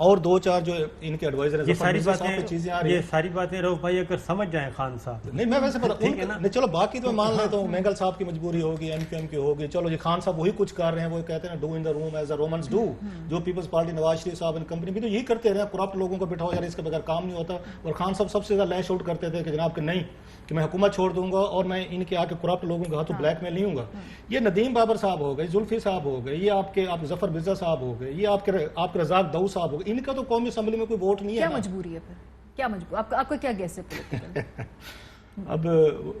اور 2-4 جو ان کے ایڈوائزر یہ ساری چیزیں آ رہی ہیں. یہ ساری باتیں رؤف بھائی اگر سمجھ جائیں خان صاحب, نہیں میں ویسے نہیں, چلو باقی تو میں مان لیتا ہوں مینگل صاحب کی مجبوری ہوگی, ایم کیو ایم کی ہوگی, چلو یہ خان صاحب وہی کچھ کر رہے ہیں, وہ کہتے ہیں do in the room as a Romans do, جو پیپلز پارٹی نواز شریف صاحب ان کمپنی بھی تو یہی کرتے رہے, کرپٹ لوگوں کو بٹھاؤ یار اس کے بغیر کام نہیں ہوتا. اور خان صاحب سب سے زیادہ لیش آؤٹ کرتے تھے کہ جناب کہ نہیں کہ میں حکومت چھوڑ دوں گا اور میں ان کے آ کے کرپٹ لوگوں کے ہاتھوں بلیک میل نہیں ہوں گا. یہ ندیم بابر صاحب ہو گئے, زلفی صاحب ہو گئے, یہ آپ کے ظفر مرزا صاحب ہو گئے, یہ آپ کے رزاق داؤد صاحب ہو گئے, ان کا تو قومی اسمبلی میں کوئی ووٹ نہیں ہے. کیا مجبوری ہے پھر, کیا مجبور, آپ کا کیا گیس ہے پولیٹیکل؟ اب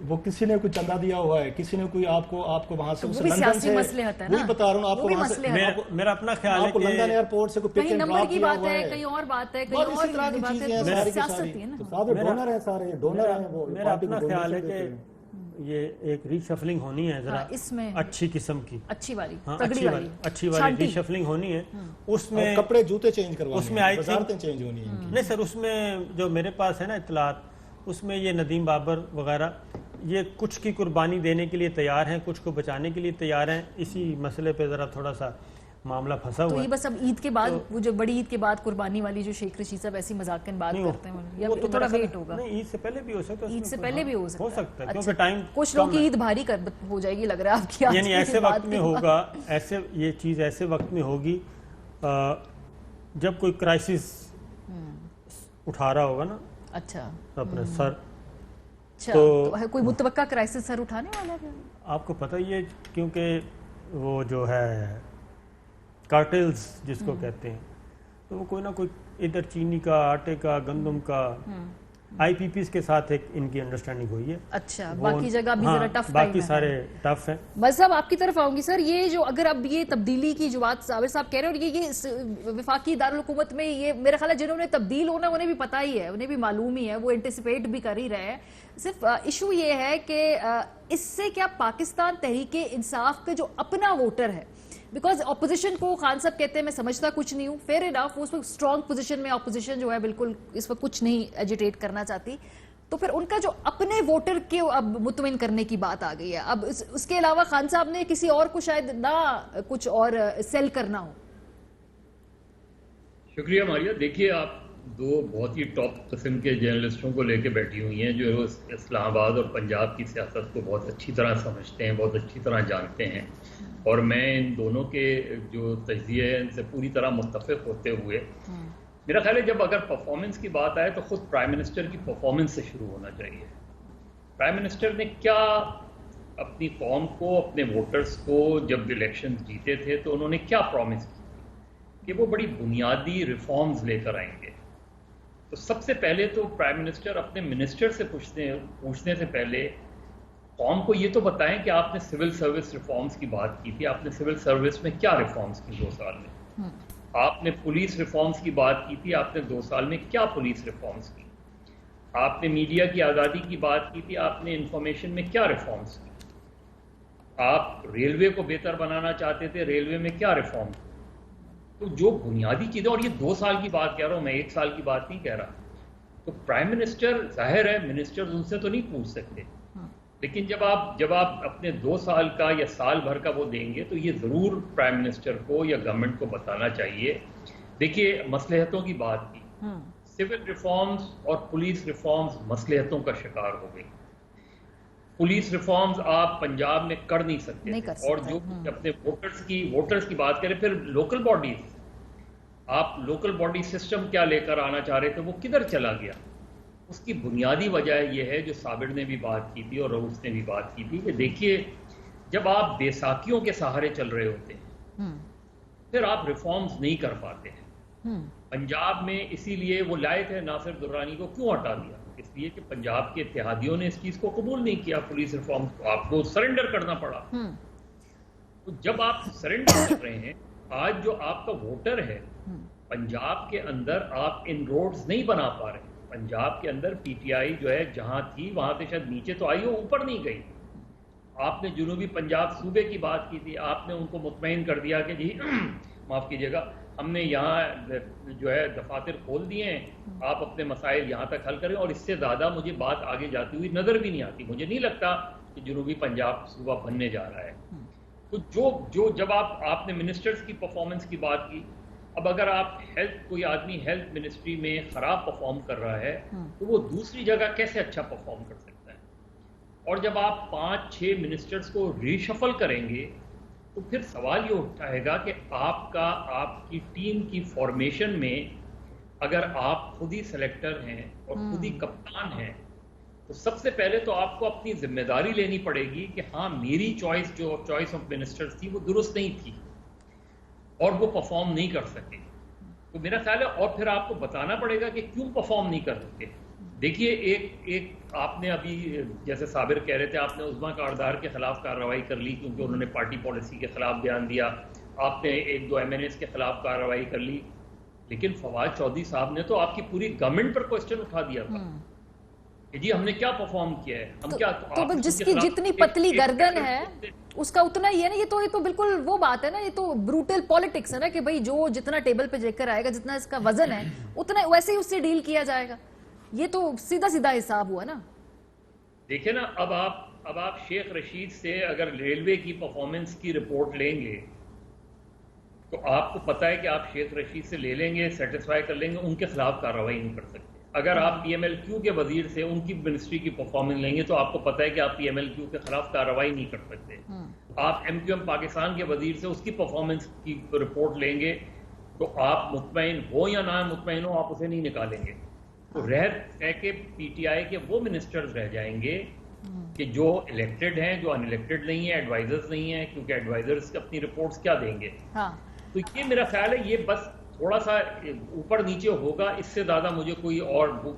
وہ کسی نے کوئی چندہ دیا ہوا ہے, کسی نے کوئی آپ کو وہاں سے لندن سے وہی بتا رہا ہوں آپ کو, وہاں سے میرا اپنا خیال ہے کہ لندن ایئرپورٹ سے کوئی پک اینڈ ڈراپ کیا ہوا ہے, کہیں اور بات ہے, کہیں اور طرح کی چیزیں ہیں, ساری کی ساری ڈونر ہیں, سارے ڈونر ہیں. وہ میرا اپنا خیال ہے کہ یہ ایک ری شفلنگ ہونی ہے ذرا اس میں اچھی قسم کی, اچھی والی اچھی والی ری شفلنگ ہونی ہے. اس میں کپڑے جوتے چینج کروانے, اس میں وزارتیں چینج ہونی ہیں. نہیں سر, اس میں جو میرے پاس ہے نا اطلاعات, اس میں یہ ندیم بابر وغیرہ یہ کچھ کی قربانی دینے کے لیے تیار ہیں, کچھ کو بچانے کے لیے تیار ہیں. اسی مسئلے پہ ذرا تھوڑا سا معاملہ پھنسا ہوا ہے. تو یہ بس اب عید کے بعد, وہ جو بڑی عید کے بعد قربانی والی جو شیخ رشید صاحب ایسی مذاقن بات کرتے ہیں, یا تھوڑا ویٹ ہوگا؟ نہیں, عید سے پہلے بھی ہو سکتا ہے, عید سے پہلے بھی ہو سکتا ہے کیونکہ ٹائم کچھ لوگوں کی عید بھاری ہو جائے گی لگ رہا ہے آپ کی, یعنی ایسے وقت میں ہوگا, یہ چیز ایسے وقت میں ہوگی جب کوئی کرائسس اٹھا رہا ہوگا نا اچھا اپنے سر. تو کوئی متوقع کرائسس سر اٹھانے والا ہے آپ کو پتہ ہی ہے, کیونکہ وہ جو ہے کارٹلز جس کو کہتے ہیں, تو وہ کوئی نہ کوئی ادھر چینی کا, آٹے کا, گندم کا, آئی پی پیز کے ساتھ ایک ان کی انڈرسٹینڈنگ ہوئی ہے. اچھا, باقی جگہ بھی ذرا ٹف, باقی سارے ٹف ہیں. بس صاحب آپ کی طرف آؤں گی سر. یہ جو اگر اب یہ تبدیلی کی جو بات صابر صاحب کہہ رہے ہیں, اور یہ وفاقی دارالحکومت میں یہ میرا خیال ہے جنہوں نے تبدیل ہونا انہیں بھی پتہ ہی ہے, انہیں بھی معلوم ہی ہے, وہ انٹیسپیٹ بھی کر ہی رہے ہیں. صرف ایشو یہ ہے کہ اس سے کیا پاکستان تحریک انصاف کا جو اپنا ووٹر ہے, بیکاز اپوزیشن کو خان صاحب کہتے ہیں میں سمجھتا کچھ نہیں ہوں, فیئر انف, اس وقت اسٹرانگ پوزیشن میں اپوزیشن جو ہے بالکل اس وقت کچھ نہیں ایجیٹیٹ کرنا چاہتی, تو پھر ان کا جو اپنے ووٹر کے اب مطمئن کرنے کی بات آ گئی ہے. اب اس کے علاوہ خان صاحب نے کسی اور کو شاید نہ کچھ اور سیل کرنا ہو. شکریہ ماریہ. دیکھیے آپ دو بہت ہی ٹاپ قسم کے جرنلسٹوں کو لے کے بیٹھی ہوئی ہیں جو اسلام آباد اور پنجاب کی سیاست کو بہت اچھی طرح سمجھتے ہیں, بہت اچھی طرح جانتے ہیں, اور میں ان دونوں کے جو تجزیے ہیں ان سے پوری طرح متفق ہوتے ہوئے میرا خیال ہے جب اگر پرفارمنس کی بات آئے تو خود پرائم منسٹر کی پرفارمنس سے شروع ہونا چاہیے. پرائم منسٹر نے کیا اپنی قوم کو, اپنے ووٹرز کو جب الیکشن جیتے تھے تو انہوں نے کیا پرومس کی کہ وہ بڑی بنیادی ریفارمز لے کر آئیں گے. تو سب سے پہلے تو پرائم منسٹر اپنے منسٹر سے پوچھنے سے پہلے قوم کو یہ تو بتائیں کہ آپ نے سول سروس ریفارمز کی بات کی تھی, آپ نے سول سروس میں کیا ریفارمز کی 2 سال میں, آپ نے پولیس ریفارمز کی بات کی تھی, آپ نے 2 سال میں کیا پولیس ریفارمز کی, آپ نے میڈیا کی آزادی کی بات کی تھی, آپ نے انفارمیشن میں کیا ریفارمز کی, آپ ریلوے کو بہتر بنانا چاہتے تھے, ریلوے میں کیا ریفارم کی. تو جو بنیادی چیزیں, اور یہ 2 سال کی بات کہہ رہا ہوں میں, 1 سال کی بات نہیں کہہ رہا. تو پرائم منسٹر ظاہر ہے منسٹر ان سے تو نہیں پوچھ سکتے, لیکن جب آپ اپنے 2 سال کا یا سال بھر کا وہ دیں گے تو یہ ضرور پرائم منسٹر کو یا گورنمنٹ کو بتانا چاہیے. دیکھیے مصلحتوں کی بات کی, سول ریفارمز اور پولیس ریفارمز مصلحتوں کا شکار ہو گئی. پولیس ریفارمز آپ پنجاب میں کر نہیں سکتے, اور جو اپنے ووٹرز کی بات کریں, پھر لوکل باڈیز, آپ لوکل باڈی سسٹم کیا لے کر آنا چاہ رہے تھے, وہ کدھر چلا گیا. اس کی بنیادی وجہ یہ ہے جو صابر نے بھی بات کی تھی اور رؤوف نے بھی بات کی تھی کہ دیکھیے جب آپ بیساکھیوں کے سہارے چل رہے ہوتے ہیں پھر آپ ریفارمز نہیں کر پاتے ہیں. پنجاب میں اسی لیے وہ لائے تھے ناصر درانی کو, کیوں ہٹا دیا, اس لیے کہ پنجاب کے اتحادیوں نے اس چیز کو قبول نہیں کیا, پولیس ریفارمز کو آپ کو سرنڈر کرنا پڑا. تو جب آپ سرنڈر کر رہے ہیں, آج جو آپ کا ووٹر ہے پنجاب کے اندر آپ ان روڈز نہیں بنا پا رہے. پنجاب کے اندر پی ٹی آئی جو ہے جہاں تھی وہاں سے شاید نیچے تو آئی ہو, اوپر نہیں گئی. آپ نے جنوبی پنجاب صوبے کی بات کی تھی, آپ نے ان کو مطمئن کر دیا کہ جی معاف کیجیے گا, ہم نے یہاں جو ہے دفاتر کھول دیے ہیں, آپ اپنے مسائل یہاں تک حل کریں. اور اس سے زیادہ مجھے بات آگے جاتی ہوئی نظر بھی نہیں آتی. مجھے نہیں لگتا کہ جنوبی پنجاب صوبہ بننے جا رہا ہے. تو جب آپ نے منسٹرز کی پرفارمنس کی بات کی, اب اگر آپ کوئی آدمی ہیلتھ منسٹری میں خراب پرفارم کر رہا ہے تو وہ دوسری جگہ کیسے اچھا پرفارم کر سکتا ہے؟ اور جب آپ 5-6 منسٹرز کو ریشفل کریں گے تو پھر سوال یہ اٹھائے گا کہ آپ کی ٹیم کی فارمیشن میں اگر آپ خود ہی سلیکٹر ہیں اور خود ہی کپتان ہیں تو سب سے پہلے تو آپ کو اپنی ذمہ داری لینی پڑے گی کہ ہاں میری چوائس آف منسٹرز تھی وہ درست نہیں تھی اور وہ پرفارم نہیں کر سکے. تو میرا خیال ہے اور پھر آپ کو بتانا پڑے گا کہ کیوں پرفارم نہیں کر سکتے. دیکھیے ایک آپ نے ابھی جیسے صابر کہہ رہے تھے آپ نے عظمیٰ کاردار کے خلاف کارروائی کر لی کیونکہ انہوں نے پارٹی پالیسی کے خلاف بیان دیا. آپ نے 1-2 MNAs کے خلاف کارروائی کر لی, لیکن فواد چودھری صاحب نے تو آپ کی پوری گورنمنٹ پر کوسچن اٹھا دیا تھا کہ جی ہم نے کیا پرفارم کیا ہے, ہم کیا تو جس کی جتنی پتلی گردن ہے اس کا اتنا ہی ہے نا. یہ تو بالکل وہ بات ہے نا, یہ تو بروٹل پالیٹکس ہے نا کہ بھائی جو جتنا ٹیبل پہ لے کر آئے گا, جتنا اس کا وزن ہے اتنا ویسے ہی اس سے ڈیل کیا جائے گا. یہ تو سیدھا سیدھا حساب ہوا نا. دیکھیں نا اب آپ شیخ رشید سے اگر ریلوے کی پرفارمنس کی رپورٹ لیں گے تو آپ کو پتا ہے کہ آپ شیخ رشید سے لے لیں گے, سیٹسفائی کر لیں گے, ان کے خلاف کارروائی نہیں کر سکتے. اگر آپ PMLQ کے وزیر سے ان کی منسٹری کی پرفارمنس لیں گے تو آپ کو پتا ہے کہ آپ PMLQ کے خلاف کارروائی نہیں کر سکتے. آپ MQM پاکستان کے وزیر سے اس کی پرفارمنس کی رپورٹ لیں گے تو آپ مطمئن ہو یا نہ مطمئن ہو آپ اسے نہیں نکالیں گے. تو رہ کے PTI کے وہ منسٹرز رہ جائیں گے کہ جو الیکٹڈ ہیں, جو ان الیکٹڈ نہیں ہیں, ایڈوائزرز نہیں ہیں, کیونکہ ایڈوائزرز اپنی رپورٹس کیا دیں گے. تو یہ میرا خیال ہے یہ بس تھوڑا سا اوپر نیچے ہوگا, اس سے زیادہ مجھے کوئی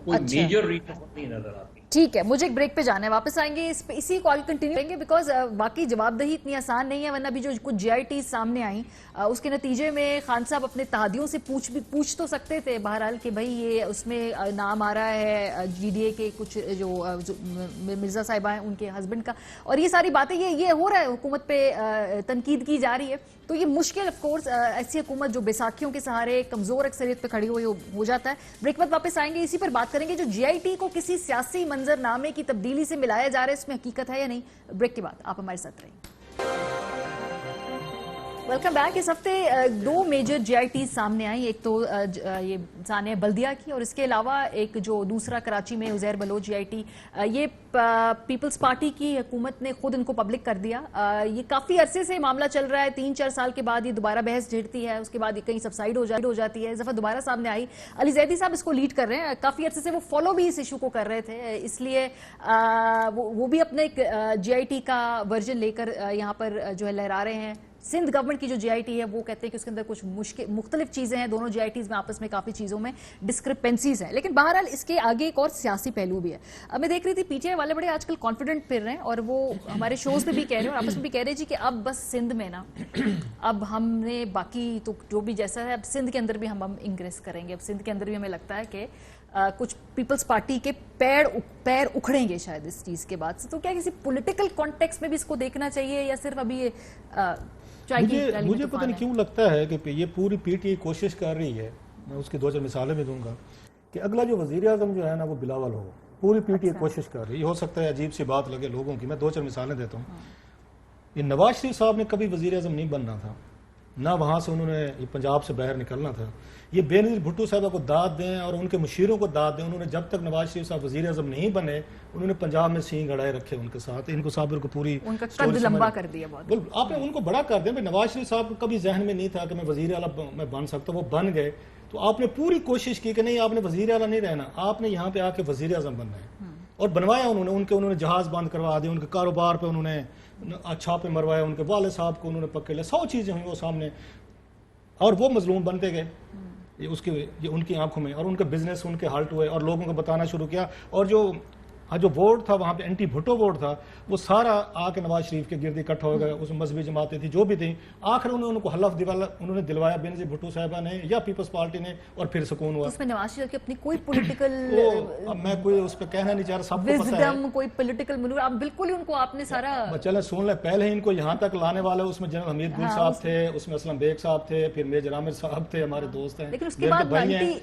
میجر ریشفل نہیں نظر آتی. ٹھیک ہے, مجھے ایک بریک پہ جانا ہے, واپس آئیں گے اسی کال کنٹینیو کریں گے بیکاز واقعی جواب دہی اتنی آسان نہیں ہے. ورنہ بھی جو کچھ GIT سامنے آئیں اس کے نتیجے میں خان صاحب اپنے تہادیوں سے پوچھ تو سکتے تھے بہرحال کہ بھائی یہ اس میں نام آ رہا ہے GDA کے کچھ جو مرزا صاحبہ ہیں ان کے ہسبینڈ کا, اور یہ ساری باتیں یہ ہو رہا ہے, حکومت پہ تنقید کی جا رہی ہے. تو یہ مشکل آف کورس ایسی حکومت جو بیساکھیوں کے سہارے کمزور اکثریت پہ کھڑی ہوئی ہو جاتا ہے. بریک بعد واپس آئیں گے, اسی پر بات کریں گے جو GIT کو کسی سیاسی منظر نامے کی تبدیلی سے ملایا جا رہا ہے, اس میں حقیقت ہے یا نہیں. بریک کے بعد آپ ہمارے ساتھ رہیں. Welcome back. اس ہفتے 2 میجر GIT سامنے آئیں, ایک تو یہ ثانیہ بلدیہ کی اور اس کے علاوہ ایک جو دوسرا کراچی میں عزیر بلوچ GIT. یہ پیپلز پارٹی کی حکومت نے خود ان کو پبلک کر دیا. یہ کافی عرصے سے معاملہ چل رہا ہے, 3-4 سال کے بعد یہ دوبارہ بحث جھڑتی ہے, اس کے بعد یہ کہیں سبسائڈ ہو جاتی ہے, اس دفعہ دوبارہ سامنے آئی. علی زیدی صاحب اس کو لیڈ کر رہے ہیں, کافی عرصے سے وہ فالو بھی اس ایشو کو کر رہے تھے, اس لیے وہ بھی اپنے ایک GIT کا ورژن لے کر یہاں پر جو ہے لہرا رہے ہیں. سندھ گورنمنٹ کی جو GIT ہے وہ کہتے ہیں کہ اس کے اندر کچھ مختلف چیزیں ہیں, دونوں GITs میں آپس میں کافی چیزوں میں ڈسکرپنسیز ہیں. لیکن بہرحال اس کے آگے ایک اور سیاسی پہلو بھی ہے. میں دیکھ رہی تھی PTI والے بڑے آج کل کانفیڈنٹ پھر رہے ہیں, اور وہ ہمارے شوز پہ بھی کہہ رہے ہیں اور آپس میں بھی کہہ رہے ہیں جی کہ اب بس سندھ میں نا اب ہم نے باقی تو جو بھی جیسا ہے اب سندھ کے اندر بھی ہم انگریس کریں گے. اب سندھ کے اندر بھی ہمیں لگتا ہے کہ کچھ پیپلز پارٹی کے پیر اکھڑیں گے شاید اس چیز کے بعد سے. تو کیا کسی پولیٹیکل کانٹیکس میں بھی اس کو دیکھنا چاہیے یا صرف ابھی مجھے پتہ نہیں کیوں لگتا ہے کہ یہ پوری PTI کوشش کر رہی ہے, میں اس کی 2-4 مثالیں بھی دوں گا, کہ اگلا جو وزیر اعظم جو ہے نا وہ بلاول ہو. پوری PTI کوشش کر رہی ہے. ہو سکتا ہے عجیب سی بات لگے لوگوں کی, میں 2-4 مثالیں دیتا ہوں. یہ نواز شریف صاحب نے کبھی وزیر اعظم نہیں بننا تھا, نہ وہاں سے انہوں نے پنجاب سے باہر نکلنا تھا. یہ بے نظیر بھٹو صاحبہ کو داد دیں اور ان کے مشیروں کو داد دیں, انہوں نے جب تک نواز شریف صاحب وزیر اعظم نہیں بنے انہوں نے پنجاب میں سینگ اڑائے رکھے ان کے ساتھ. ان کو صابر کو پوری ان کا قد لمبا کر دیا بہت. آپ نے ان کو بڑا کر دیا. نواز شریف صاحب کو کبھی ذہن میں نہیں تھا کہ میں وزیر اعلیٰ میں بن سکتا, وہ بن گئے. تو آپ نے پوری کوشش کی کہ نہیں آپ نے وزیر اعلیٰ نہیں رہنا, آپ نے یہاں پہ آ کے وزیر اعظم بننا ہے, اور بنوایا انہوں نے جہاز بند کروا دیا, ان کے کاروبار پہ انہوں نے چھاپے مروایا, ان کے والد صاحب کو انہوں نے پکڑ لیا, 100 چیزیں ہوئیں وہ سامنے, اور وہ مظلوم بنتے گئے یہ ان کی آنکھوں میں, اور ان کے بزنس ان کے ہالٹ ہوئے, اور لوگوں کو بتانا شروع کیا. اور جو ووٹ تھا وہاں پہ اینٹی بھٹو ووٹ تھا, وہ سارا آ کے نواز شریف کے گرد اکٹھا ہو گیا. اس میں مذہبی جماعتیں تھیں جو بھی تھیں, آخر ان کو حلف انہوں نے دلوایا بے نظیر بھٹو صاحبہ نے یا پیپلز پارٹی نے, اور پھر سکون ہوا. اس میں نواز شریف کی اپنی کوئی پولیٹیکل میں کوئی اس پہ کہنا نہیں چاہ رہا, سب کو پتہ ہے کوئی پولیٹیکل منور, آپ بالکل ہی ان کو آپ نے سارا چلیں سن لیں. پہلے ہی ان کو یہاں تک لانے والے اس میں جنرل حمید گل صاحب تھے, اس میں اسلم بیگ صاحب تھے, پھر میجر عامر صاحب تھے, ہمارے دوست ہیں, لیکن اس کے بعد بھائی ہیں,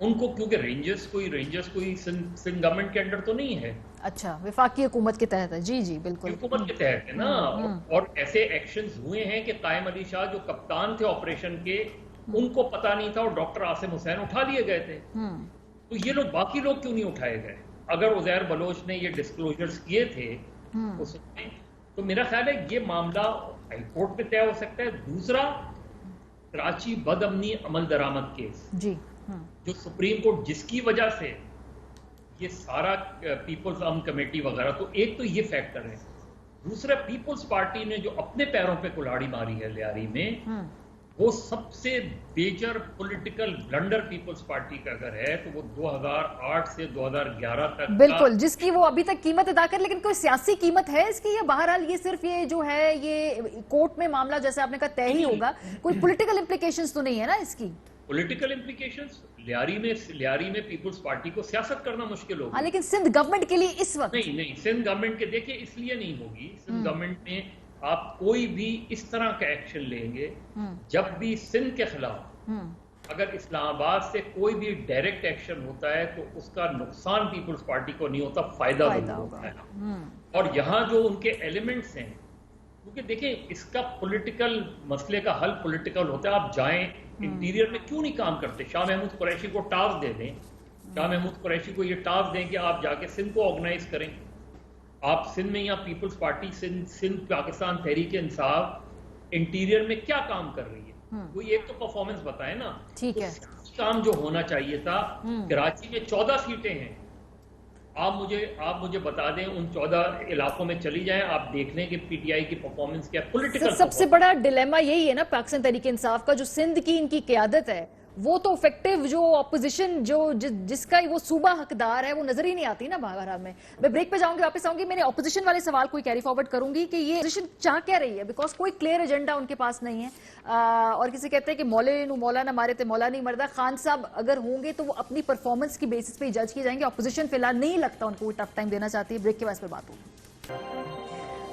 ان کو کیونکہ رینجرز کوئی سندھ گورنمنٹ کے انڈر تو نہیں ہے. اچھا وفاقی حکومت کے تحت ہے. جی جی بالکل حکومت کے تحت ہے نا. اور ایسے ایکشنز ہوئے ہیں کہ قائم علی شاہ جو کپتان تھے آپریشن کے ان کو پتا نہیں تھا اور ڈاکٹر عاصم حسین اٹھا لیے گئے تھے. تو یہ لوگ باقی لوگ کیوں نہیں اٹھائے گئے؟ اگر عزیر بلوچ نے یہ ڈسکلوجرز کیے تھے اس میں تو میرا خیال ہے یہ معاملہ ہائی کورٹ پہ طے ہو سکتا ہے. دوسرا کراچی بد امنی عمل درآمد کیس جی جو سپریم کورٹ جس کی وجہ سے یہ سارا پیپلز امن کمیٹی وغیرہ تو ایک تو یہ فیکٹر ہے. دوسرا پیپلز پارٹی نے جو اپنے پیروں پہ کلاڑی ماری ہے لیاری میں وہ سب سے major political blunder Peoples Party کا اگر ہے تو وہ 2008 سے 2011 تک بالکل جس کی وہ ابھی تک قیمت ادا کر. لیکن کوئی سیاسی قیمت ہے اس کی یا بہرحال یہ صرف یہ جو ہے یہ کورٹ میں معاملہ جیسے آپ نے کہا طے ہی ہوگا, کوئی پولیٹیکل امپلیکیشنز تو نہیں ہے نا اس کی؟ پولیٹیکل امپلیکیشنز لیاری میں پیپلز پارٹی کو سیاست کرنا مشکل ہوگا. لیکن سندھ گورنمنٹ کے لیے اس وقت نہیں سندھ گورنمنٹ کے دیکھیں اس لیے نہیں ہوگی. سندھ گورنمنٹ میں آپ کوئی بھی اس طرح کا ایکشن لیں گے جب بھی سندھ کے خلاف اگر اسلام آباد سے کوئی بھی ڈائریکٹ ایکشن ہوتا ہے تو اس کا نقصان پیپلز پارٹی کو نہیں ہوتا, فائدہ ہوتا ہے. اور یہاں جو ان کے ایلیمنٹس ہیں کیونکہ دیکھیں اس کا پولیٹیکل مسئلے کا حل پولیٹیکل ہوتا ہے. آپ جائیں انٹیریئر میں کیوں نہیں کام کرتے؟ شاہ محمود قریشی کو ٹاسک دے دیں, شاہ محمود قریشی کو یہ ٹاسک دیں کہ آپ جا کے سندھ کو آرگنائز کریں. آپ سندھ میں یا Peoples party Sindh Pakistan Tehreek Insaf interior میں کیا کام کر رہی ہے, کوئی ایک تو پرفارمنس بتائیں نا. ٹھیک ہے کام جو ہونا چاہیے تھا. کراچی میں 14 سیٹیں ہیں. آپ مجھے بتا دیں ان 14 علاقوں میں چلی جائیں, آپ دیکھ لیں کہ پی ٹی آئی کی پرفارمنس کیا. پولیٹیکل سب سے بڑا ڈیلیما یہی ہے نا پاکستان تحریک انصاف کا, جو سندھ کی ان کی قیادت ہے وہ تو افیکٹو جو اپوزیشن جس کا وہ صوبہ حقدار ہے وہ نظر ہی نہیں آتی نا بہرحال. میں بریک پہ جاؤں گی, واپس آؤں گی, میں نے اپوزیشن والے سوال کوئی کیری فارورڈ کروں گی کہ یہ اپوزیشن چاہ کیا رہی ہے, بیکاز کوئی کلیئر ایجنڈا ان کے پاس نہیں ہے. اور کسی کہتے ہیں کہ مولا نہ مارے تو مولا نہیں مردا. خان صاحب اگر ہوں گے تو وہ اپنی پرفارمنس کی بیسس پہ جج کیے جائیں گے. اپوزیشن فی الحال نہیں لگتا ان کو ٹف ٹائم دینا چاہتی ہے. بریک کے بعد پہ بات ہوگی.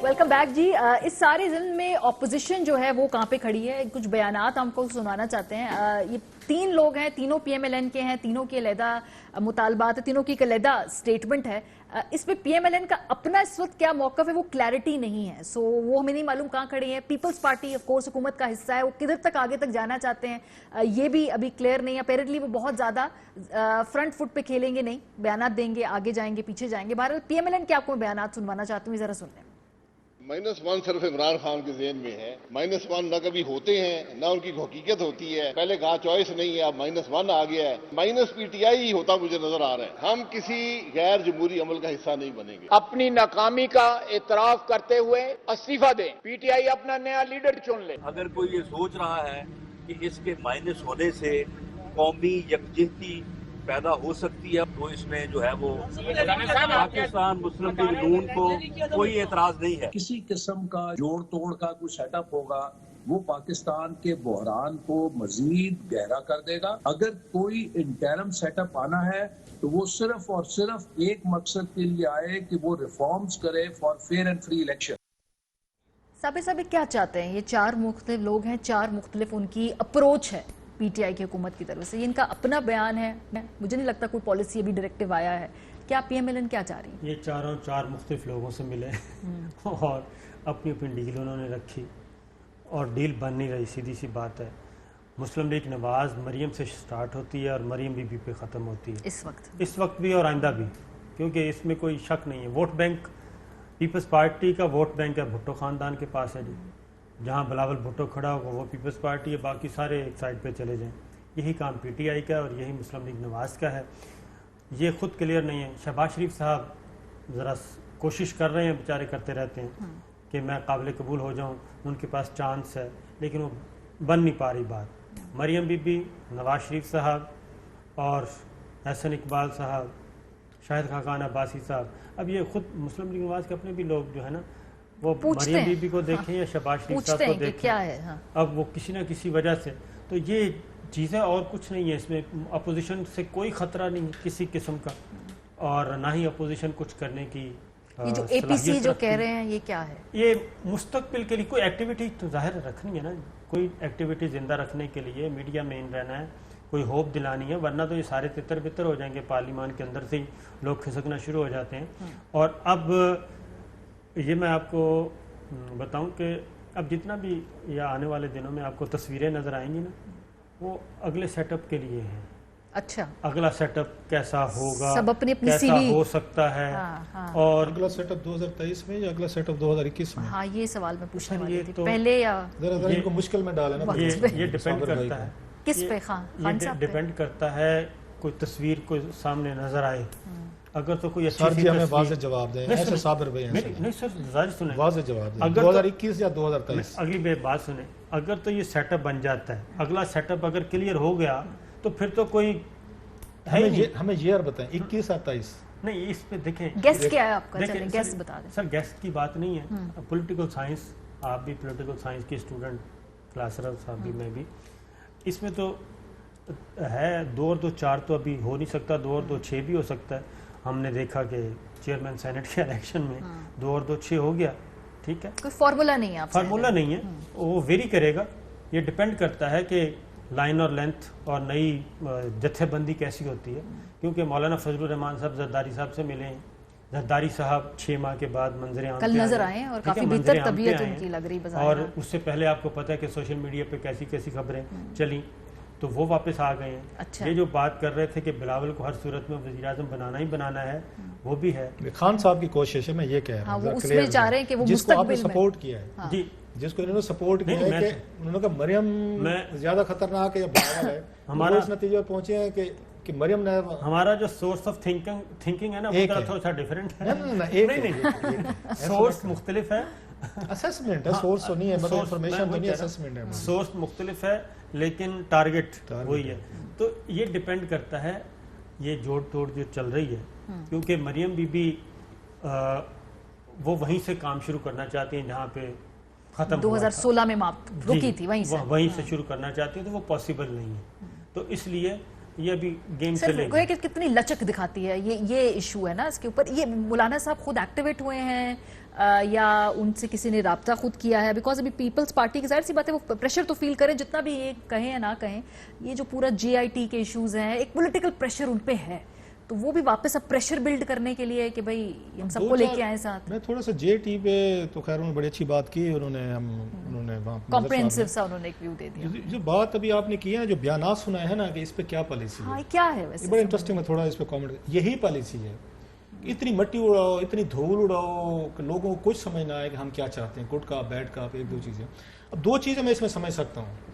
ویلکم بیک جی. اس سارے ضمن میں اپوزیشن جو ہے وہ کہاں پہ کھڑی ہے, کچھ بیانات ہم کو سنانا چاہتے ہیں. یہ 3 لوگ ہیں, تینوں پی ایم ایل این کے ہیں, تینوں کے علیحدہ مطالبات ہیں, تینوں کی ایک علیحدہ سٹیٹمنٹ ہے. اس پہ پی ایم ایل این کا اپنا اس وقت کیا موقف ہے وہ کلیئرٹی نہیں ہے. سو وہ ہمیں نہیں معلوم کہاں کھڑی ہے. پیپلز پارٹی آف کورس حکومت کا حصہ ہے, وہ کدھر تک آگے تک جانا چاہتے ہیں یہ بھی ابھی کلیئر نہیں ہے. اپیرنٹلی وہ بہت زیادہ فرنٹ فٹ پہ کھیلیں گے نہیں, بیانات دیں گے, آگے جائیں گے, پیچھے جائیں گے. بہرحال پی ایم ایل این کے آپ کو بیانات سنوانا چاہتی ہوں, ذرا سن لیں. -1 صرف عمران خان کے ذہن میں ہے. -1 نہ کبھی ہوتے ہیں نہ ان کی حقیقت ہوتی ہے. پہلے کہا چوائس نہیں ہے, اب -1 آ گیا ہے. پی ٹی آئی ہوتا مجھے نظر آ رہا ہے. ہم کسی غیر جمہوری عمل کا حصہ نہیں بنیں گے. اپنی ناکامی کا اعتراف کرتے ہوئے استعفیٰ دیں. پی ٹی آئی اپنا نیا لیڈر چن لے. اگر کوئی یہ سوچ رہا ہے کہ اس کے مائنس ہونے سے قومی یکجہتی پیدا ہو سکتی ہے تو اس میں جو ہے وہ پاکستان مسلم لیگ نون کو کوئی اعتراض نہیں ہے. کسی قسم کا جوڑ توڑ کا کوئی سیٹ اپ ہوگا وہ پاکستان کے بحران کو مزید گہرا کر دے گا. اگر کوئی انٹرم سیٹ اپ آنا ہے تو وہ صرف اور صرف ایک مقصد کے لیے آئے کہ وہ ریفارمز کرے for fair and free election. Sabir کیا چاہتے ہیں؟ یہ 4 مختلف لوگ ہیں, 4 مختلف ان کی اپروچ ہے پی ٹی آئی کی حکومت کی طرف سے. یہ ان کا اپنا بیان ہے, مجھے نہیں لگتا کوئی پالیسی ابھی ڈائریکٹیو آیا ہے. کیا پی ایم ایل این کیا چاہ رہی ہے؟ یہ 4 مختلف لوگوں سے ملے اور اپنی ڈیل انہوں نے رکھی اور ڈیل بن نہیں رہی. سیدھی سی بات ہے, مسلم لیگ نواز مریم سے سٹارٹ ہوتی ہے اور مریم بی بی پہ ختم ہوتی ہے اس وقت بھی اور آئندہ بھی, کیونکہ اس میں کوئی شک نہیں ہے. ووٹ بینک پیپلز پارٹی کا ووٹ بینک ہے بھٹو خاندان کے پاس ہے جی. جہاں بلاول بھٹو کھڑا ہوگا وہ پیپلز پارٹی ہے, باقی سارے ایک سائڈ پہ چلے جائیں. یہی کام پی ٹی آئی کا ہے اور یہی مسلم لیگ نواز کا ہے. یہ خود کلیئر نہیں ہے. شہباز شریف صاحب ذرا کوشش کر رہے ہیں, بیچارے کرتے رہتے ہیں کہ میں قابل قبول ہو جاؤں, ان کے پاس چانس ہے, لیکن وہ بن نہیں پا رہی بات. مریم بی بی, نواز شریف صاحب اور احسن اقبال صاحب, شاہد خاقان عباسی صاحب, اب یہ خود مسلم لیگ نواز کے اپنے بھی لوگ جو ہے نا وہ مریم بی بی کو دیکھیں یا شہباز شریف صاحب کو دیکھیں, اب وہ کسی نہ کسی وجہ سے. تو یہ چیزیں اور کچھ نہیں ہے اس میں. اپوزیشن سے کوئی خطرہ نہیں کسی قسم کا, اور نہ ہی اپوزیشن کچھ کرنے کی. یہ جو اے پی سی جو کہہ رہے ہیں یہ کیا ہے؟ یہ مستقبل کے لیے کوئی ایکٹیویٹی تو ظاہر رکھنی ہے نا, کوئی ایکٹیویٹی زندہ رکھنے کے لیے میڈیا میں ان رہنا ہے, کوئی ہوپ دلانی ہے، ورنہ تو یہ سارے تتر بتر ہو جائیں گے، پارلیمان کے اندر سے ہی لوگ کھسکنا شروع ہو جاتے ہیں۔ اور اب یہ میں آپ کو بتاؤں کہ اب جتنا بھی یا آنے والے دنوں میں آپ کو تصویریں نظر آئیں گی نا، وہ اگلے سیٹ اپ کے لیے ہیں۔ اچھا، اگلا سیٹ اپ کیسا ہوگا، سب اپنی کیسا سی وی ہو سکتا ہے، اور اگلا سیٹ اپ 2023 میں یا اگلا سیٹ اپ 2021 میں؟ ہاں یہ سوال میں پوچھنے والی تھی، تو پہلے یا ذرا ان کو مشکل میں ڈالے نا، یہ ڈیپینڈ کرتا ہے کس پہ؟ خان صاحب پہ ڈیپینڈ کرتا ہے، کوئی تصویر کوئی سامنے نظر آئے، اگر تو کوئی اچھی سر سی جی ہمیں تصویر، واضح جواب دیں، ایسے صابر بھائی ہیں نہیں سر ظاہر سنیں، واضح جواب دیں، اگر تو 2021 یا 2023؟ اگلی بات سنیں، اگر تو یہ سیٹ اپ بن جاتا ہے، اگلا سیٹ اپ اگر کلیئر ہو گیا تو پھر تو کوئی ہے ہی نہیں۔ ہمیں ایئر بتائیں، 21 یا 23؟ نہیں، اس پہ دیکھیں گیس کیا ہے آپ کا؟ چلیں گیس بتا دیں سر۔ گیس کی بات نہیں ہے، پولیٹیکل سائنس، آپ بھی پولیٹیکل سائنس کی اسٹوڈنٹ، کلاسرل صاحب بھی، میں بھی، اس میں تو ہے 2 اور 2 4 تو ابھی ہو نہیں سکتا، 2 اور 2 6 بھی ہو سکتا ہے۔ ہم نے دیکھا کہ چیئرمین سینٹ کے الیکشن میں 2 اور 2 6 ہو گیا، ٹھیک ہے، کوئی فارمولا نہیں ہے آپ فارمولا نہیں ہے، وہ ویری کرے گا، یہ ڈیپینڈ کرتا ہے کہ لائن اور لینتھ اور نئی جتھے بندی کیسی ہوتی ہے، کیونکہ مولانا فضل الرحمان صاحب زرداری صاحب سے ملے ہیں، زرداری صاحب 6 ماہ کے بعد منظر عام کل نظر آئے ہیں اور کافی بہتر طبیعت ان کی لگ رہی بظاہر، اور اس سے پہلے آپ کو پتہ ہے کہ سوشل میڈیا پہ کیسی کیسی خبریں چلیں، تو وہ واپس آ گئے ہیں۔ یہ جو بات کر رہے تھے کہ بلاول کو ہر صورت میں وزیر اعظم بنانا ہی بنانا ہے، وہ بھی ہے۔ خان صاحب کی کوشش ہے، میں یہ کہہ رہا ہوں، اس میں چاہ رہے ہیں کہ وہ جس کو آپ نے مستقبل میں سپورٹ کیا ہے، جی، جس کو انہوں نے سپورٹ کیا ہے کہ انہوں نے کہا مریم زیادہ خطرناک ہے یا بلاول ہے، ہمارا اس نتیجے پر پہنچے ہیں کہ مریم نے، ہمارا جو سورس آف تھنکنگ ہے نا وہ تھوڑا سا ڈیفرنٹ ہے، نہیں، سورس مختلف ہے، اسیسمنٹ ہے، سورس تو نہیں ہے، مطلب انفارمیشن تو نہیں، اسیسمنٹ ہے، سورس مختلف ہے لیکن ٹارگٹ وہی ہے۔ تو یہ ڈیپینڈ کرتا ہے، یہ جوڑ توڑ جو چل رہی ہے، کیونکہ مریم بی بی وہ وہیں سے کام شروع کرنا چاہتی ہیں جہاں پہ ختم 2016 میں رکی تھی، وہیں سے شروع کرنا چاہتی ہیں، تو وہ پاسبل نہیں ہے، تو اس لیے یہ ابھی گیم چلے گا۔ کہ کتنی لچک دکھاتی ہے یہ ایشو ہے نا اس کے اوپر۔ یہ مولانا صاحب خود ایکٹیویٹ ہوئے ہیں یا ان سے کسی نے رابطہ خود کیا ہے؟ بیکاز ابھی پیپلز پارٹی کی ظاہر سی بات ہے وہ پریشر تو فیل کریں، جتنا بھی یہ کہیں یا نہ کہیں، یہ جو پورا GIT کے ایشوز ہیں، ایک پولیٹیکل پریشر ان پہ ہے، تو وہ بھی واپس اب پریشر بلڈ کرنے کے لیے کہ بھائی ہم سب کو لے کے آئیں ساتھ۔ میں تھوڑا سا JT پہ تو خیر انہوں نے بڑی اچھی بات کی، انہوں نے کمپریہنسو سا انہوں نے ایک ویو دے دیا۔ جو بات ابھی آپ نے کی ہے نا، جو بیانات سنا ہے نا کہ اس پہ کیا پالیسی ہے، ہاں کیا ہے ویسے؟ بڑا انٹرسٹنگ، میں تھوڑا اس پہ کامنٹ، یہی پالیسی ہے، اتنی مٹی اڑاؤ، اتنی دھول اڑاؤ کہ لوگوں کو کچھ سمجھ نہ آئے کہ ہم کیا چاہتے ہیں، گڈ کاپ بیڈ کاپ، ایک دو چیزیں۔ اب 2 چیزیں میں اس میں سمجھ سکتا ہوں،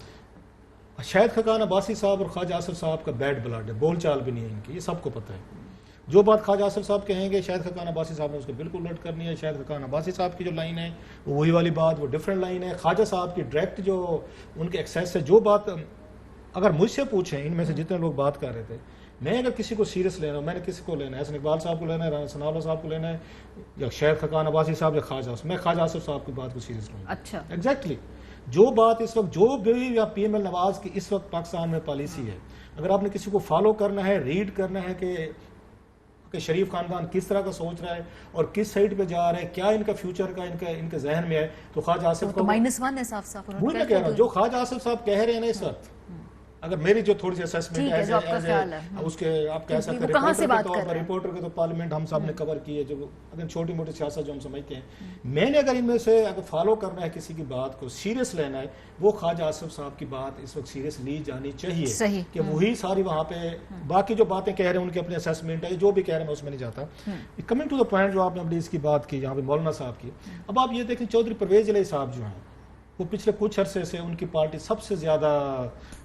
شاہد خاقان عباسی صاحب اور خواجہ آصف صاحب کا بیڈ بلڈ ہے، بول چال بھی نہیں ہے ان کی، یہ سب کو پتہ ہے۔ جو بات خواجہ آصف صاحب کہیں گے شاہد خاقان عباسی صاحب نے اس کو بالکل الٹ کرنی ہے، شاہد خاقان عباسی صاحب کی جو لائن ہے وہ وہی والی بات، وہ ڈفرینٹ لائن ہے۔ خواجہ صاحب کی ڈائریکٹ جو ان کے ایکسیس سے جو بات، اگر مجھ سے پوچھیں ان میں سے جتنے لوگ بات کر رہے تھے، میں اگر کسی کو سیریس لینا ہوں، میں نے کسی کو لینا ہے، حسن اقبال صاحب کو لینا ہے، رانا ثناء اللہ صاحب کو لینا ہے، یا شاہد خاقان عباسی صاحب یا خواجہ آصف، میں خواجہ آصف صاحب کی بات کو سیریس لوں گا۔ اچھا، ایگزیکٹلی جو بات اس وقت، جو بھی یا PM نواز کی اس وقت پاکستان میں پالیسی ہے، اگر آپ نے کسی کو فالو کرنا ہے، ریڈ کرنا ہے کہ شریف خاندان کس طرح کا سوچ رہا ہے اور کس سائڈ پہ جا رہا ہے، کیا ان کا فیوچر کا ان کے ذہن میں ہے، تو خواجہ آصف تو -1 ہے صاف صاف۔ وہی میں کہہ رہا ہوں، جو خواجہ آصف صاحب کہہ رہے ہیں نا اس وقت، اگر میری جو تھوڑی سی اسیسمنٹ ہے اس کے آپ کہہ سکتے ہیں رپورٹر کے تو پارلیمنٹ ہم سب نے کور کی ہے، جو اگر چھوٹی موٹی سیاست جو ہم سمجھتے ہیں، میں نے اگر ان میں سے اگر فالو کرنا ہے کسی کی بات کو سیریس لینا ہے، وہ خواجہ آصف صاحب کی بات اس وقت سیریس لی جانی چاہیے کہ وہی ساری وہاں پہ باقی جو باتیں کہہ رہے ہیں ان کے اپنے اسیسمنٹ ہے، جو بھی کہہ رہے ہیں میں اس میں نہیں جاتا۔ کمنگ ٹو دا پوائنٹ جو آپ نے اپنی اس کی بات کی یہاں پہ مولانا صاحب کی، اب آپ یہ دیکھیں چودھری پرویز الہی صاحب جو ہیں وہ پچھلے کچھ عرصے سے ان کی پارٹی سب سے زیادہ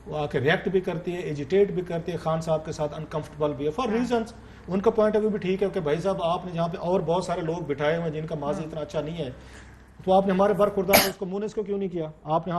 وہ آ کے ریئیکٹ بھی کرتی ہے، ایجیٹیٹ بھی کرتی ہے، خان صاحب کے ساتھ انکمفرٹیبل بھی ہے فار ریزنس، ان کا پوائنٹ آف ویو بھی ٹھیک ہے کہ بھائی صاحب آپ نے جہاں پہ اور بہت سارے لوگ بٹھائے ہوئے ہیں جن کا ماضی اتنا اچھا نہیں ہے، تو آپ نے ہمارے برخوردار اس کو مونس کو کیوں نہیں کیا؟ آپ نے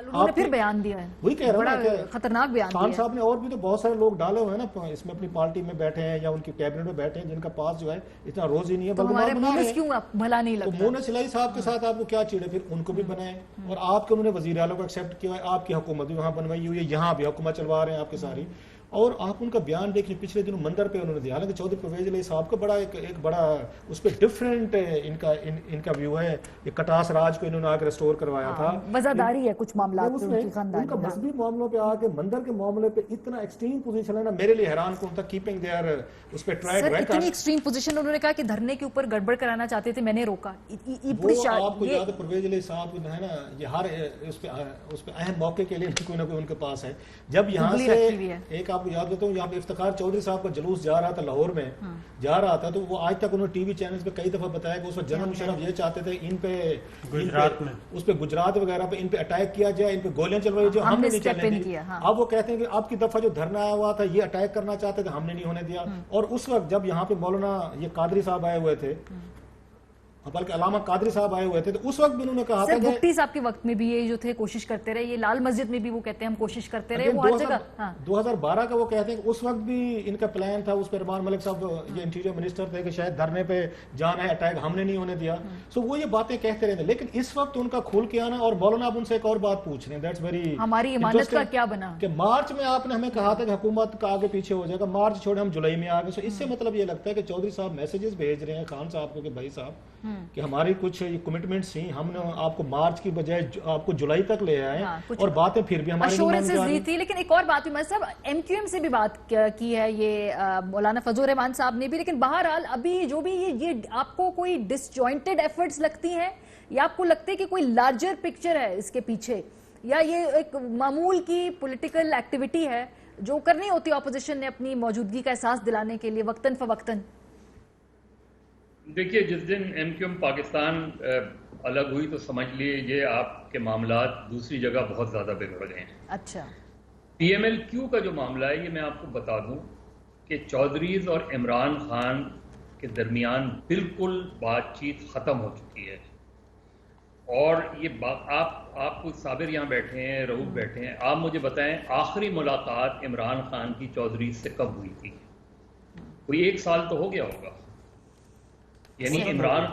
انہوں نے پھر بیان دیا ہے، وہی کہہ رہا ہوں کہ خطرناک بیان خان صاحب نے اور بھی تو بہت سارے لوگ ڈالے ہوئے ہیں نا اس میں، اپنی پارٹی میں بیٹھے ہیں یا ان کی کیبنٹ میں بیٹھے ہیں جن کا پاس جو ہے اتنا روز ہی نہیں ہے، ہمارے مونس کیوں بھلا نہیں لگتا؟ مونس الہی صاحب کے ساتھ آپ کو کیا چیڑے، پھر ان کو بھی بنائے اور آپ کے انہوں نے وزیر اعلیٰ کو ایکسیپٹ کیا ہے، آپ کی حکومت بھی وہاں بنوائی ہوئی ہے، یہاں بھی حکومت چلوا رہے ہیں آپ کی ساری، اور آپ ان کا بیان دیکھیں پچھلے دنوں مندر پہ انہوں نے دیا، حالانکہ چودھری پرویز علی صاحب کا بڑا ایک بڑا اس پہ ڈفرینٹ ان کا ویو ہے. یہ کٹاس راج کو انہوں نے آ کے ریسٹور کروایا تھا، وزاداری ہے کچھ معاملات اس پہ میں ان کی خاندانی. ان کا مذہبی معاملوں پہ آ کے مندر کے معاملے پہ اتنا ایکسٹریم پوزیشن ہے نا، میرے لیے حیران کن تھا. کیپنگ دیئر اس پہ ٹریک سر ریکارڈ، اتنی ایکسٹریم پوزیشن انہوں نے کہا کہ دھرنے کے اوپر گڑبڑ کرانا چاہتے تھے، میں نے روکا. وہ آپ کو یاد ہے پرویز علی صاحب جو ہے نا، یہ ہر اس پہ اہم موقع کے لیے کوئی نہ کوئی ان کے پاس ہے. جب یہاں سے ایک آپ کو یاد دیتا ہوں، یہاں پہ افتخار چودھری صاحب کا جلوس جا رہا تھا لاہور میں، جا رہا تھا، تو وہ آج تک انہوں نے ٹی وی چینلز پہ کئی دفعہ بتایا کہ اس وقت جنرل مشرف یہ چاہتے تھے ان پہ گجرات میں، اس پہ گجرات وغیرہ پہ ان پہ اٹیک کیا جائے، ان پہ گولیاں چل رہی جو ہم نے نہیں چلنے دی. اب وہ کہتے ہیں کہ اب کی دفعہ جو دھرنا آیا ہوا تھا یہ اٹیک کرنا چاہتے تھے، ہم نے نہیں ہونے دیا. اور اس وقت جب یہاں پہ مولانا یہ قادری صاحب آئے ہوئے تھے، بلکہ علامہ قادری صاحب آئے ہوئے تھے، تو اس وقت بھی انہوں نے کہا تھا کہ بھٹی صاحب کے وقت میں بھی یہ جو تھے کوشش کرتے رہے، یہ لال مسجد میں بھی وہ کہتے ہیں ہم کوشش کرتے رہے، وہ ہر جگہ. 2012 کا وہ کہتے ہیں کہ اس وقت بھی ان کا پلان تھا، اس پہ رحمان ملک صاحب یہ انٹیریئر منسٹر تھے کہ شاید دھرنے پہ جانا ہے، اٹیک ہم نے نہیں ہونے دیا. سو وہ یہ باتیں کہتے رہتے، لیکن اس وقت ان کا کھول کے آنا. اور مولانا اب ان سے ایک اور بات پوچھ رہے ہیں، دیٹس ویری ہماری امانت کا کیا بنا کہ مارچ میں آپ نے ہمیں کہا تھا کہ حکومت کا آگے پیچھے ہو جائے گا، مارچ چھوڑے ہم جولائی میں آ گئے. سو اس سے مطلب یہ لگتا ہے کہ چودھری صاحب میسیجز بھیج رہے ہیں خان صاحب کو کہ بھائی صاحب کہ ہماری کچھ کمٹمنٹس تھیں، ہم نے آپ کو مارچ کی بجائے آپ کو جولائی تک لے آئے، اور باتیں پھر بھی ہماری ایشورنسز دی تھی. لیکن ایک اور بات بھی صاحب ایم کیو ایم سے بھی بات کی ہے یہ مولانا فضل الرحمان صاحب نے بھی. لیکن بہرحال ابھی جو بھی یہ آپ کو کوئی ڈس جوائنٹڈ ایفرٹس لگتی ہیں، یا آپ کو لگتے ہے کہ کوئی لارجر پکچر ہے اس کے پیچھے، یا یہ ایک معمول کی پولیٹیکل ایکٹیویٹی ہے جو کرنی ہوتی ہے اپوزیشن نے اپنی موجودگی کا احساس دلانے کے لیے وقتاً فوقتاً؟ دیکھیے، جس دن ایم کیو ایم پاکستان الگ ہوئی تو سمجھ لیجیے آپ کے معاملات دوسری جگہ بہت زیادہ بگڑ گئے ہیں. اچھا، پی ایم ایل کیو کا جو معاملہ ہے یہ میں آپ کو بتا دوں کہ چودھریز اور عمران خان کے درمیان بالکل بات چیت ختم ہو چکی ہے. اور یہ آپ کو صابر یہاں بیٹھے ہیں، رؤوف بیٹھے ہیں، آپ مجھے بتائیں آخری ملاقات عمران خان کی چودھری سے کب ہوئی تھی؟ کوئی 1 سال تو ہو گیا ہوگا. یعنی عمران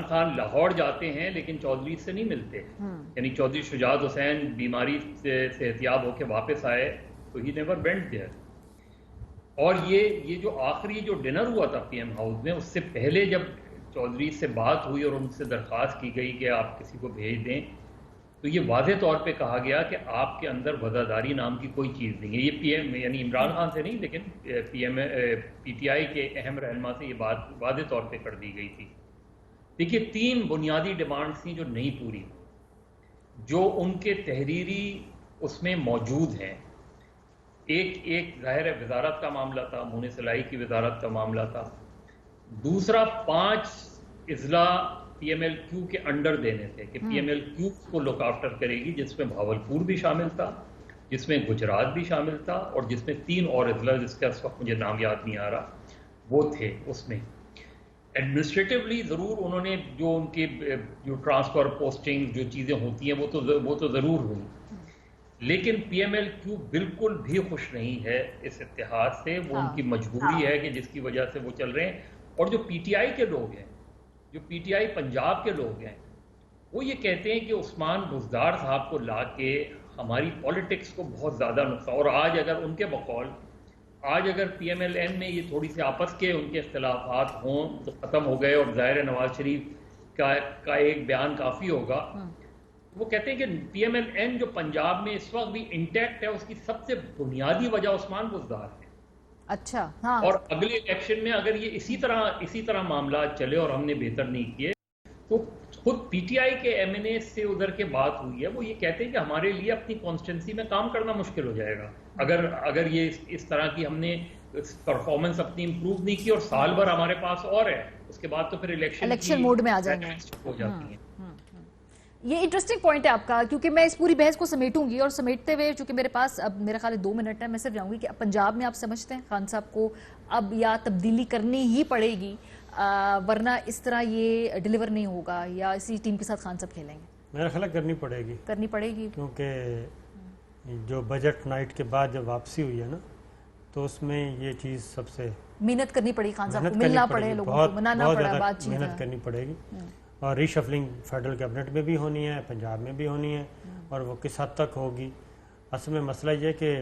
خان لاہور جاتے ہیں لیکن چودھری سے نہیں ملتے. یعنی چودھری شجاعت حسین بیماری سے احتیاط ہو کے واپس آئے تو ہی نیور وینٹ دیئر. اور یہ جو آخری جو ڈنر ہوا تھا پی ایم ہاؤس میں، اس سے پہلے جب چودھری سے بات ہوئی اور ان سے درخواست کی گئی کہ آپ کسی کو بھیج دیں، تو یہ واضح طور پہ کہا گیا کہ آپ کے اندر وزاداری نام کی کوئی چیز نہیں ہے. یہ پی ایم یعنی عمران خان سے نہیں، لیکن پی ٹی آئی کے اہم رہنما سے یہ بات واضح طور پہ کر دی گئی تھی. دیکھیے 3 بنیادی ڈیمانڈز تھیں جو نہیں پوری، جو ان کے تحریری اس میں موجود ہیں. ایک ظاہر ہے وزارت کا معاملہ تھا، مون صلاحی کی وزارت کا معاملہ تھا. دوسرا 5 اضلاع پی ایم ایل کیو کے انڈر دینے تھے کہ پی ایم ایل کیو کو لک آفٹر کرے گی، جس میں بھاولپور بھی شامل تھا، جس میں گجرات بھی شامل تھا، اور جس میں 3 اور اضلاع جس کا اس وقت مجھے نام یاد نہیں آ رہا وہ تھے. اس میں ایڈمنسٹریٹولی ضرور انہوں نے جو ان کے جو ٹرانسفر پوسٹنگ جو چیزیں ہوتی ہیں وہ تو ضرور ہوئی، لیکن پی ایم ایل کیو بالکل بھی خوش نہیں ہے اس اتحاد سے. وہ ان کی مجبوری ہے کہ جس کی وجہ سے وہ چل رہے ہیں. اور جو پی ٹی آئی کے لوگ ہیں، جو پی ٹی آئی پنجاب کے لوگ ہیں، وہ یہ کہتے ہیں کہ عثمان بزدار صاحب کو لا کے ہماری پولیٹکس کو بہت زیادہ نقصان. اور آج اگر ان کے بقول اگر پی ایم ایل این میں یہ تھوڑی سی آپس کے ان کے اختلافات ہوں تو ختم ہو گئے، اور ظاہر نواز شریف کا ایک بیان کافی ہوگا. وہ کہتے ہیں کہ پی ایم ایل این جو پنجاب میں اس وقت بھی انٹیکٹ ہے، اس کی سب سے بنیادی وجہ عثمان بزدار ہے. اچھا، ہاں. اور اگلے الیکشن میں اگر یہ اسی طرح معاملات چلے اور ہم نے بہتر نہیں کیے تو خود پی ٹی آئی کے ایم این اے سے ادھر کے بات ہوئی ہے، وہ یہ کہتے ہیں کہ ہمارے لیے اپنی کانسٹیٹنسی میں کام کرنا مشکل ہو جائے گا اگر یہ اس طرح کی ہم نے پرفارمنس اپنی امپروو نہیں کی، اور سال بھر ہمارے پاس اور ہے، اس کے بعد تو پھر الیکشن موڈ میں آ جائیں گے ہو جاتی ہیں. یہ انٹرسٹنگ پوائنٹ ہے آپ کا، کیونکہ میں اس پوری بحث کو سمیٹوں گی، اور سمیٹتے ہوئے چونکہ میرے پاس اب میرا خیال ہے 2 منٹ ہے، میں صرف جاؤں گی کہ پنجاب میں آپ سمجھتے ہیں خان صاحب کو اب یا تبدیلی کرنی ہی پڑے گی، ورنہ اس طرح یہ ڈیلیور نہیں ہوگا، یا اسی ٹیم کے ساتھ خان صاحب کھیلیں گے؟ میرا خیال ہے کرنی پڑے گی، کیونکہ جو بجٹ نائٹ کے بعد جب واپسی ہوئی ہے نا، تو اس میں یہ چیز سب سے محنت کرنی پڑی خان صاحب کو، ملنا پڑے لوگوں کو، منانا پڑا، بات چیت محنت کرنی پڑے گی. اور ری شفلنگ فیڈرل کیبنٹ میں بھی ہونی ہے، پنجاب میں بھی ہونی ہے، اور وہ کس حد تک ہوگی. اصل میں مسئلہ یہ کہ